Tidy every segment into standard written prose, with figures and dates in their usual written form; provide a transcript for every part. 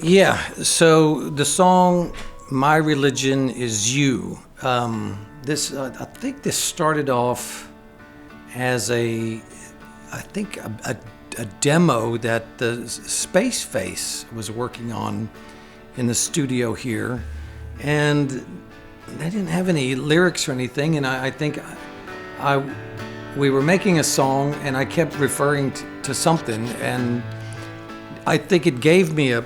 Yeah, so the song "My Religion Is You." I think this started off as a demo that the Space Face was working on in the studio here, and they didn't have any lyrics or anything. And I think we were making a song, and I kept referring to something, and I think it gave me a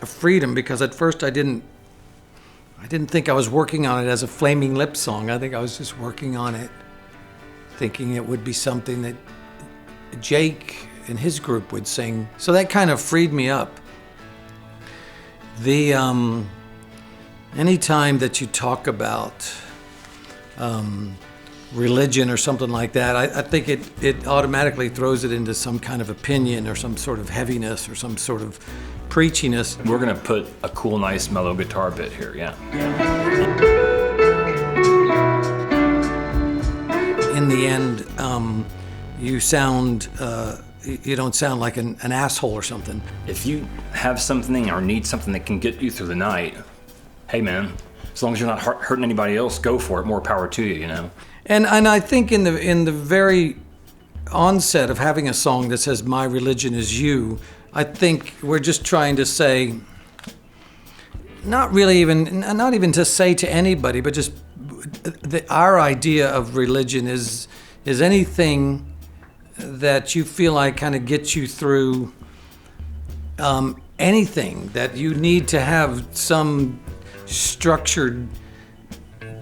freedom, because at first I didn't think I was working on it as a Flaming Lips song. I think I was just working on it thinking it would be something that Jake and his group would sing. So that kind of freed me up. The anytime that you talk about religion or something like that, I think it automatically throws it into some kind of opinion or some sort of heaviness or some sort of preachiness. We're gonna put a cool, nice, mellow guitar bit here, yeah. In the end, you don't sound like an asshole or something. If you have something or need something that can get you through the night, hey man, as long as you're not hurting anybody else, go for it. More power to you, you know. And I think in the very onset of having a song that says "My religion is you," I think we're just trying to say, not even to say to anybody, but just our idea of religion is anything that you feel like kind of gets you through anything, that you need to have some structured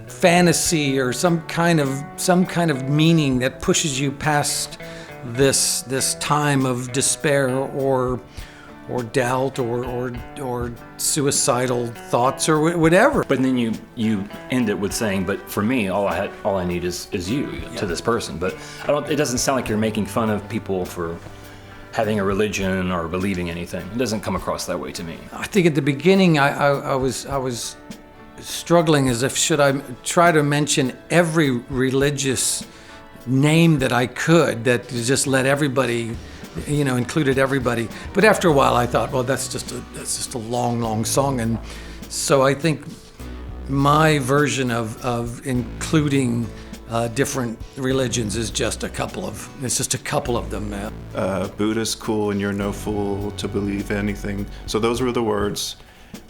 fantasy or some kind of meaning that pushes you past this time of despair or doubt or suicidal thoughts or whatever. But then you end it with saying, "But for me, all I need is you," yeah, to this person. But it doesn't sound like you're making fun of people for having a religion or believing anything. It doesn't come across that way to me. I think at the beginning I was struggling as if should I try to mention every religious name that I could, that just let everybody, included everybody. But after a while I thought, well, that's just a long song. And so I think my version of including different religions is just a couple of them. Buddha's cool and you're no fool to believe anything. So those were the words.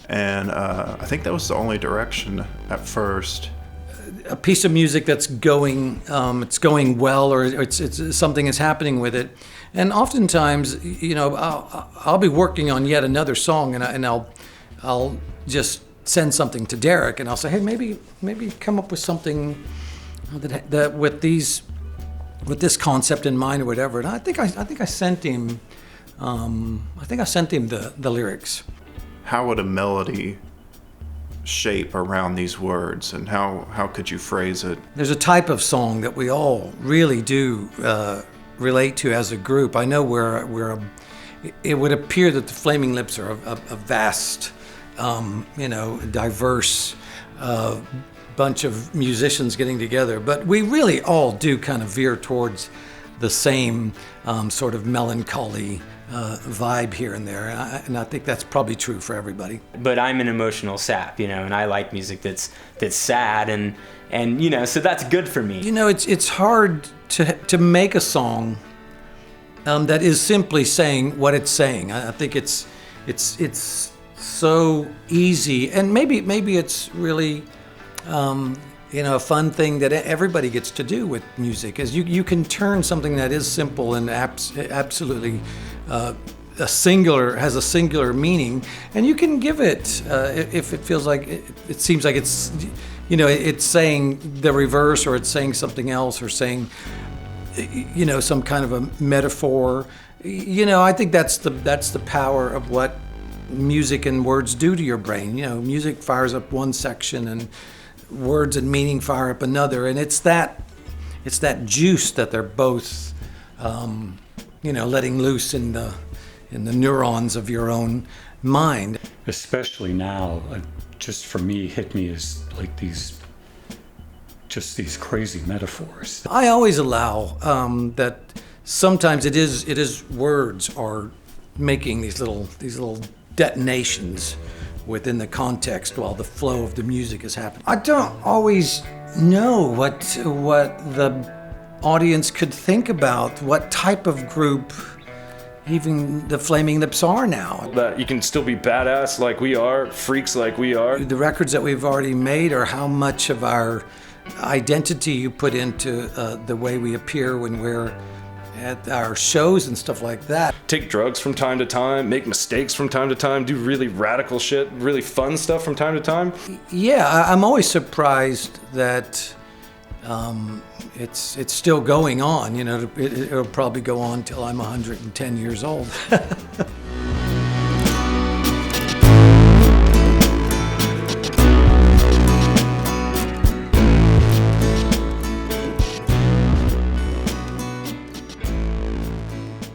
And I think that was the only direction at first. A piece of music that's going, it's going well, or it's something is happening with it. And oftentimes, I'll be working on yet another song, and I'll just send something to Derek, and I'll say, hey, maybe come up with something that with this concept in mind or whatever. And I think I sent him the lyrics. How would a melody shape around these words, and how could you phrase it? There's a type of song that we all really do relate to as a group. I know it would appear that the Flaming Lips are a vast, diverse bunch of musicians getting together, but we really all do kind of veer towards the same sort of melancholy vibe here and there, and I think that's probably true for everybody. But I'm an emotional sap, and I like music that's sad, and so that's good for me. It's hard to make a song that is simply saying what it's saying. I think it's so easy, and maybe it's really a fun thing that everybody gets to do with music, is you can turn something that is simple and absolutely has a singular meaning, and you can give it if it feels like it seems like it's it's saying the reverse, or it's saying something else, or saying some kind of a metaphor. I think that's the power of what music and words do to your brain. Music fires up one section, and words and meaning fire up another, and it's that juice that they're both letting loose in the neurons of your own mind. especially now, just for me, hit me as like these crazy metaphors. I always allow that sometimes it is words are making these little detonations within the context while the flow of the music is happening. I don't always know what the audience could think about, what type of group even the Flaming Lips are now. That you can still be badass like we are, freaks like we are. The records that we've already made are how much of our identity you put into the way we appear when we're at our shows and stuff like that. Take drugs from time to time, make mistakes from time to time, do really radical shit, really fun stuff from time to time. Yeah, I'm always surprised that it's still going on. You know, it'll probably go on till I'm 110 years old.